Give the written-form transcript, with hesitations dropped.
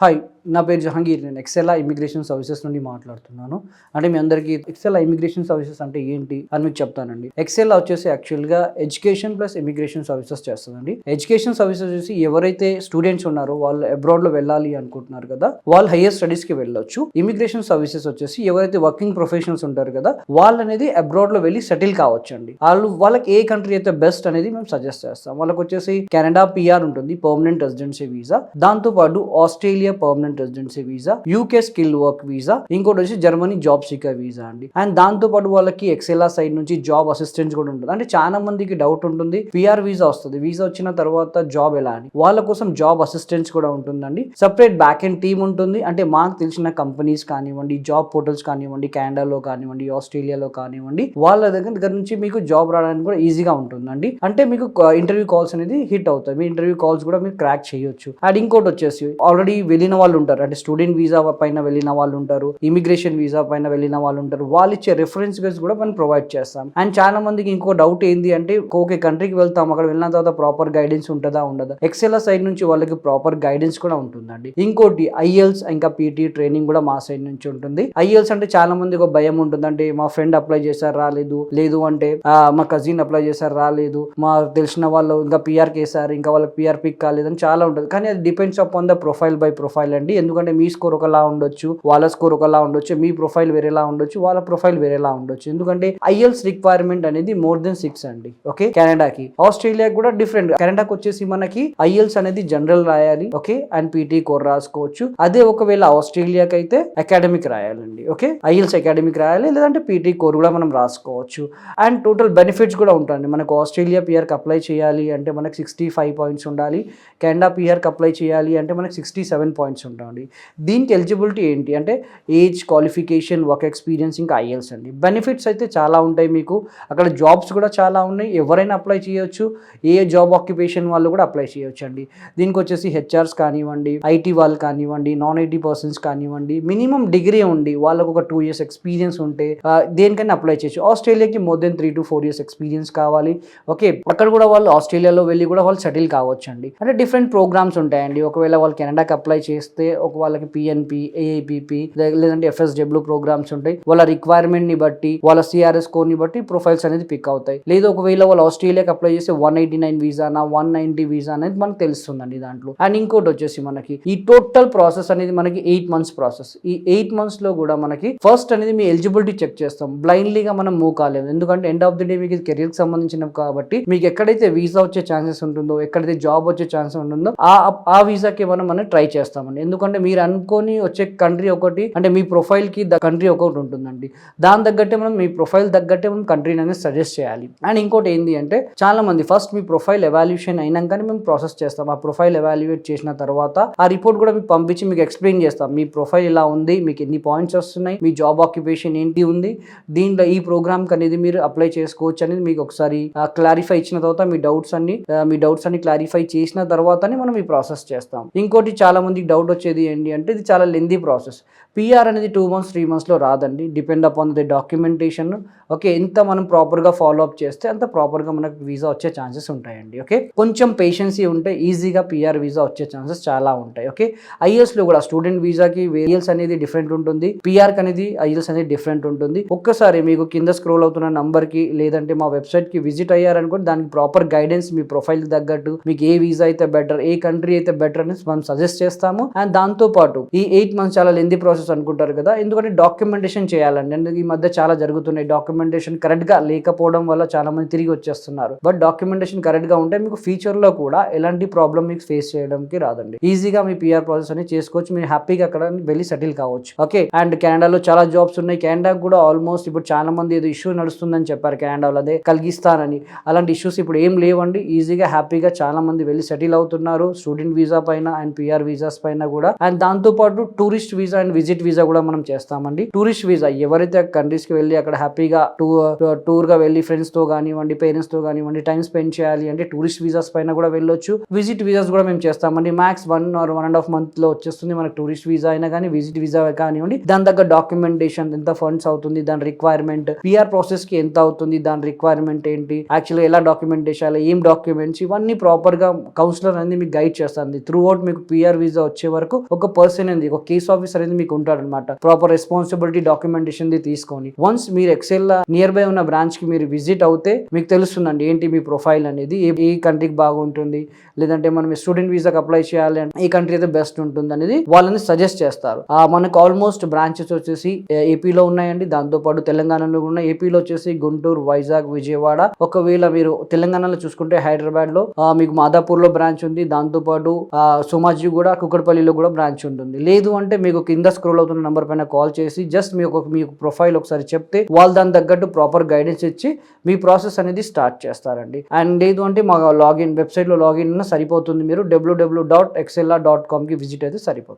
Hi, నా పేరు జహాంగీర్. నేను ఎక్సెలా ఇమిగ్రేషన్ సర్వీసెస్ నుండి మాట్లాడుతున్నాను. అంటే మీ అందరికీ ఎక్సెలా ఇమిగ్రేషన్ సర్వీసెస్ అంటే ఏంటి అని మీకు చెప్తానండి. ఎక్సెలా వచ్చేసి యాక్చువల్గా ఎడ్యుకేషన్ ప్లస్ ఇమిగ్రేషన్ సర్వీసెస్ చేస్తుందండి. ఎడ్యుకేషన్ సర్వీసెస్ వచ్చేసి ఎవరైతే స్టూడెంట్స్ ఉన్నారో వాళ్ళు అబ్రాడ్లో వెళ్ళాలి అనుకుంటున్నారు కదా, వాళ్ళు హైయర్ స్టడీస్కి వెళ్ళొచ్చు. ఇమిగ్రేషన్ సర్వీసెస్ వచ్చేసి ఎవరైతే వర్కింగ్ ప్రొఫెషనల్స్ ఉంటారు కదా, వాళ్ళు అనేది అబ్రాడ్లో వెళ్ళి సెటిల్ కావచ్చు అండి. వాళ్ళకి ఏ కంట్రీ అయితే బెస్ట్ అనేది మేము సజెస్ట్ చేస్తాం. వాళ్ళకి వచ్చేసి కెనడా పిఆర్ ఉంటుంది, పర్మనెంట్ రెసిడెన్సీ వీసా. దాంతోపాటు Australia permanent residency visa, UK skill work visa, ఇంకోటి వచ్చి జర్మనీ జాబ్ సీకర్ వీసా అండి. అండ్ దాంతో పాటు వాళ్ళకి ఎక్సెలా సైడ్ నుంచి జాబ్ అసిస్టెన్స్ కూడా ఉంటుంది. అంటే చాలా మందికి డౌట్ ఉంటుంది, పిఆర్ వీసా వస్తుంది, వీసా వచ్చిన తర్వాత జాబ్ ఎలా అని. వాళ్ళ కోసం జాబ్ అసిస్టెన్స్ కూడా ఉంటుందండి. సపరేట్ బ్యాక్ ఎండ్ టీమ్ ఉంటుంది. అంటే మాకు తెలిసిన కంపెనీస్ కానివ్వండి, జాబ్ పోర్టల్స్ కానివ్వండి, కెనడాలో కానివ్వండి, ఆస్ట్రేలియాలో కానివ్వండి, వాళ్ళ దగ్గర నుంచి మీకు జాబ్ రావడానికి కూడా ఈజీగా ఉంటుందండి. అంటే మీకు ఇంటర్వ్యూ కాల్స్ అనేది హిట్ అవుతాయి. మీ ఇంటర్వ్యూ కాల్స్ కూడా మీరు క్రాక్ చేయొచ్చు. అండ్ ఇంకోటి వచ్చేసి ఆల్రెడీ వెళ్ళిన వాళ్ళు ఉంటారు, అంటే స్టూడెంట్ వీసా పైన వెళ్ళిన వాళ్ళు ఉంటారు, ఇమిగ్రేషన్ వీసా పైన వెళ్ళిన వాళ్ళు ఉంటారు. వాళ్ళు ఇచ్చే రిఫరెన్స్ కూడా మనం ప్రొవైడ్ చేస్తాం. అండ్ చాలా మందికి ఇంకో డౌట్ ఏంటి అంటే, ఓకే కంట్రీకి వెళ్తాం, అక్కడ వెళ్ళిన తర్వాత ప్రాపర్ గైడెన్స్ ఉంటుందా ఉండదా? ఎక్సెలా సైడ్ నుంచి వాళ్ళకి ప్రాపర్ గైడెన్స్ కూడా ఉంటుందండి. ఇంకోటి ఐఎల్స్ ఇంకా పీటీ ట్రైనింగ్ కూడా మా సైడ్ నుంచి ఉంటుంది. ఐఎల్స్ అంటే చాలా మందికి ఒక భయం ఉంటుంది, అంటే మా ఫ్రెండ్ అప్లై చేశారు రాలేదు, లేదు అంటే మా కజిన్ అప్లై చేశారు రాలేదు, మా తెలిసిన వాళ్ళు ఇంకా పిఆర్ కేసారు ఇంకా వాళ్ళకి పిఆర్ పిక్ కాలేదని చాలా ఉంటుంది. కానీ అది depends upon the profile by profile అండి. ఎందుకంటే మీ స్కోర్ ఒకలా ఉండొచ్చు, వాళ్ళ స్కోర్ ఒకలా ఉండొచ్చు, మీ ప్రొఫైల్ వేరేలా ఉండొచ్చు, వాళ్ళ ప్రొఫైల్ వేరేలా ఉండొచ్చు. ఎందుకంటే ఐఎల్స్ రిక్వైర్మెంట్ అనేది మోర్ దెన్ 6 అండి. ఓకే, కెనడాకి ఆస్ట్రేలియా కూడా డిఫరెంట్. కెనడాకి వచ్చేసి మనకి ఐఎల్స్ అనేది జనరల్ రాయాలి, ఓకే, అండ్ పీటీ కోర్ రాసుకోవచ్చు. అదే ఒకవేళ ఆస్ట్రేలియాకి అయితే అకాడమిక్ రాయాలండి. ఓకే, ఐఎల్స్ అకాడమిక్ రాయాలి, లేదంటే పీటీ కోర్ కూడా మనం రాసుకోవచ్చు. అండ్ టోటల్ బెనిఫిట్స్ కూడా ఉంటుంది. మనకు ఆస్ట్రేలియా పిఆర్కి అప్లై చేయాలి అంటే మనకి 65 పాయింట్స్ ఉండాలి. కెనడా పిఆర్కి అప్లై చేయాలి అంటే మనకి 67 పాయింట్స్ ఉండాలి. దీనికి ఎలిజిబిలిటీ ఏంటి అంటే ఏజ్, క్వాలిఫికేషన్, వర్క్ ఎక్స్పీరియన్స్, ఇంకా ఐఎల్స్ అండి. బెనిఫిట్స్ అయితే చాలా ఉంటాయి మీకు. అక్కడ జాబ్స్ కూడా చాలా ఉన్నాయి, ఎవరైనా అప్లై చేయొచ్చు. ఏ జాబ్ ఆక్యుపేషన్ వాళ్ళు కూడా అప్లై చేయొచ్చు అండి. దీనికి వచ్చేసి హెచ్ఆర్స్ కానివ్వండి, ఐటీ వాళ్ళు కానివ్వండి, నాన్ ఐటీ పర్సన్స్ కానివ్వండి, మినిమం డిగ్రీ ఉండి వాళ్ళకు ఒక 2 years ఎక్స్పీరియన్స్ ఉంటే దేనికైనా అప్లై చేయొచ్చు. ఆస్ట్రేలియాకి more than 3 to 4 years experience కావాలి. ఓకే, అక్కడ కూడా వాళ్ళు ఆస్ట్రేలియాలో వెళ్ళి కూడా వాళ్ళు సెటిల్ కావచ్చు అండి. అంటే డిఫరెంట్ ప్రోగ్రామ్స్ ఉంటాయండి. ఒకవేళ వాళ్ళు కెనడాకి అప్లై చేస్తే ఒక వాళ్ళకి పిఎన్పి, ఏఐపిపి, లేదంటే ఎఫ్ఎస్డబ్ల్యూ ప్రోగ్రామ్స్ ఉంటాయి. వాళ్ళ రిక్వైర్మెంట్ ని బట్టి, వాళ్ళ సిఆర్ఎస్ స్కోర్ ని బట్టి ప్రొఫైల్స్ అనేది పిక్ అవుతాయి. లేదా ఒకవేళ వాళ్ళు ఆస్ట్రేలియాకి అప్లై చేస్తే 189 వీసానా 190 వీసా అనేది మనకు తెలుస్తుందండి దాంట్లో. అండ్ ఇంకోటి వచ్చేసి మనకి ఈ టోటల్ ప్రాసెస్ అనేది మనకి 8 months ప్రాసెస్. ఈ 8 months లో కూడా మనకి ఫస్ట్ అనేది మీ ఎలిజిబిలిటీ చెక్ చేస్తాం. బ్లైండ్లీగా మనం మూవ్ కాలేము, ఎందుకంటే ఎండ్ ఆఫ్ ది డే మీకు కెరీర్ కి సంబంధించినవి కాబట్టి మీకు ఎక్కడైతే వీసా వచ్చే ఛాన్సెస్ ఉంటుందో, ఎక్కడైతే జాబ్ వచ్చే ఛాన్సెస్ ఉంటుందో ఆ వీసాకి మనం ట్రై చేస్తామండి. ఎందుకంటే మీరు అనుకొని వచ్చే కంట్రీ ఒకటి, అంటే మీ ప్రొఫైల్ కి కంట్రీ ఒకటి ఉంటుందండి. దాని తగ్గట్టే మనం మీ ప్రొఫైల్ తగ్గట్టే మనం కంట్రీని అనేది సజెస్ట్ చేయాలి. అండ్ ఇంకోటి ఏంటి అంటే, చాలా మంది ఫస్ట్ మీ ప్రొఫైల్ ఎవాల్యుయేషన్ అయినాకనే మేము ప్రాసెస్ చేస్తాం. ఆ ప్రొఫైల్ ఎవాల్యుయేట్ చేసిన తర్వాత ఆ రిపోర్ట్ కూడా మీకు పంపించి మీకు ఎక్స్ప్లెయిన్ చేస్తాం. మీ ప్రొఫైల్ ఇలా ఉంది, మీకు ఎన్ని పాయింట్స్ వస్తున్నాయి, మీ జాబ్ ఆక్యుపేషన్ ఏంటి ఉంది, దీంట్లో ఈ ప్రోగ్రామ్ అనేది మీరు అప్లై చేసుకోవచ్చు అనేది మీకు ఒకసారి క్లారిఫై ఇచ్చిన తర్వాత మీ డౌట్స్ అన్ని క్లారిఫై చేసిన తర్వాతనే మనం ఈ ప్రాసెస్ చేస్తాం. ఇంకోటి చాలా మందికి డౌట్ వచ్చేది ఏంటి అంటే, ఇది చాలా లెందీ ప్రాసెస్. పిఆర్ అనేది 2 months 3 months లో రాదండి. Depend upon the documentation. Okay, ఎంత మనం ప్రాపర్గా ఫాలో అప్ చేస్తే అంత ప్రాపర్గా మనకు వీసా వచ్చే ఛాన్సెస్ ఉంటాయండి. ఓకే, కొంచెం పేషెన్సీ ఉంటే ఈజీగా పిఆర్ వీసా వచ్చే ఛాన్సెస్ చాలా ఉంటాయి. ఓకే, ఐఎల్స్లో కూడా స్టూడెంట్ వీసాకి ఐఎల్స్ అనేది డిఫరెంట్ ఉంటుంది, పిఆర్కి అనేది ఐఎల్స్ అనేది డిఫరెంట్ ఉంటుంది. ఒక్కసారి మీకు కింద స్క్రోల్ అవుతున్న నంబర్కి లేదంటే మా వెబ్సైట్కి విజిట్ అయ్యారనుకోండి, దానికి ప్రాపర్ గైడెన్స్ మీ ప్రొఫైల్కి తగ్గట్టు మీకు ఏ వీసా అయితే బెటర్, ఏ కంట్రీ అయితే బెటర్ అని మనం సజెస్ట్ చేస్తాము. అండ్ దాంతోపాటు ఈ 8 months చాలా లెందీ ప్రాసెస్ అనుకుంటారు కదా, ఎందుకంటే డాక్యుమెంటేషన్ చేయాలండి. అంటే ఈ మధ్య చాలా జరుగుతున్నాయి, డాక్యుమెంటేషన్ కరెక్ట్ గా లేకపోవడం వల్ల చాలా మంది తిరిగి వచ్చేస్తున్నారు. బట్ డాక్యుమెంటేషన్ కరెక్ట్ గా ఉంటే మీకు ఫ్యూచర్ లో కూడా ఎలాంటి ప్రాబ్లమ్ మీకు ఫేస్ చేయడానికి రాదండి. ఈజీగా మీ పిఆర్ ప్రాసెస్ అనేది చేసుకోవచ్చు, మీరు హ్యాపీగా అక్కడ వెళ్ళి సెటిల్ కావచ్చు. ఓకే, అండ్ కెనడాలో చాలా జాబ్స్ ఉన్నాయి. కెనడా కూడా ఆల్మోస్ట్ ఇప్పుడు చాలా మంది ఏదో ఇష్యూ నడుస్తుందని చెప్పారు కెనడాలో, అదే కలిగిస్తానని. అలాంటి ఇష్యూస్ ఇప్పుడు ఏం లేవండి. ఈజీగా హ్యాపీగా చాలా మంది వెళ్ళి సెటిల్ అవుతున్నారు, స్టూడెంట్ వీసా పైన అండ్ పిఆర్ వీసాస్ పైన కూడా. అండ్ దాంతో పాటు tourist visa and visit visa కూడా మనం చేస్తామండి. టూరిస్ట్ వీసా ఎవరైతే కంట్రీస్ కి వెళ్ళి అక్కడ హ్యాపీగా టూర్ గా వెళ్ళి ఫ్రెండ్స్ తో కానివ్వండి, పేరెంట్స్ తో కానివ్వండి టైం స్పెండ్ చేయాలి అంటే టూరిస్ట్ వీసాస్ పైన కూడా వెళ్ళొచ్చు. విజిట్ వీసాస్ కూడా మేము చేస్తామండి. మ్యాక్స్ 1 or 1.5 month లో వచ్చేస్తుంది మనకు టూరిస్ట్ వీసా అయినా కానీ, విజిట్ వీసా కానివ్వండి. దాని దగ్గర డాక్యుమెంటేషన్ ఎంత ఫండ్స్ అవుతుంది, దాని రిక్వైర్మెంట్, పిఆర్ ప్రాసెస్ కి ఎంత అవుతుంది, దాని రిక్వైర్మెంట్ ఏంటి, యాక్చువల్గా ఎలా డాక్యుమెంట్ చేయాలి, ఏం డాక్యుమెంట్స్, ఇవన్నీ ప్రాపర్ గా కౌన్సిలర్ అనేది మీకు గైడ్ చేస్తుంది. త్రూ అవుట్ మీకు పిఆర్ వీసా వచ్చే వరకు వరకు ఒక పర్సన్ అనేది, ఒక కేస్ ఆఫీసర్ అనేది మీకు ఉంటాడనమాట. ప్రాపర్ రెస్పాన్సిబిలిటీ డాక్యుమెంటేషన్ ది తీసుకొని వన్స్ మీరు ఎక్సెల్ నియర్ బై ఉన్న బ్రాంచ్ కి మీరు విజిట్ అవుతే మీకు తెలుస్తుందండి ఏంటి మీ ప్రొఫైల్ అనేది, ఏ కంట్రీకి బాగుంటుంది, లేదంటే మనం స్టూడెంట్ వీసాకి అప్లై చేయాలి అంటే ఏ కంట్రీ అయితే బెస్ట్ ఉంటుంది అనేది వాళ్ళని సజెస్ట్ చేస్తారు. మనకు ఆల్మోస్ట్ బ్రాంచెస్ వచ్చేసి ఏపీలో ఉన్నాయండి, దాంతో పాటు తెలంగాణలో ఉన్నాయి. ఏపీలో వచ్చేసి గుంటూరు, వైజాగ్, విజయవాడ. ఒకవేళ మీరు తెలంగాణలో చూసుకుంటే హైదరాబాద్ లో మీకు మాదాపూర్ లో బ్రాంచ్ ఉంది, దాంతో పాటు సోమాజీ కూడా కుక్కడపల్లిలో కూడా బ్రాంచ్ ఉంటుంది. లేదు అంటే మీకు కింద స్క్రోల్ అవుతున్న నంబర్ పైన కాల్ చేసి జస్ట్ మీకు ప్రొఫైల్ ఒకసారి చెప్తే వాళ్ళు దాని తగ్గట్టు ప్రాపర్ గైడెన్స్ ఇచ్చి మీ ప్రాసెస్ అనేది స్టార్ట్ చేస్తారండి. అండ్ లేదు అంటే మా వెబ్సైట్ లో లాగిన్ సరిపోతుంది. మీరు www.excella.com కి విజిట్ అయితే సరిపోతుంది.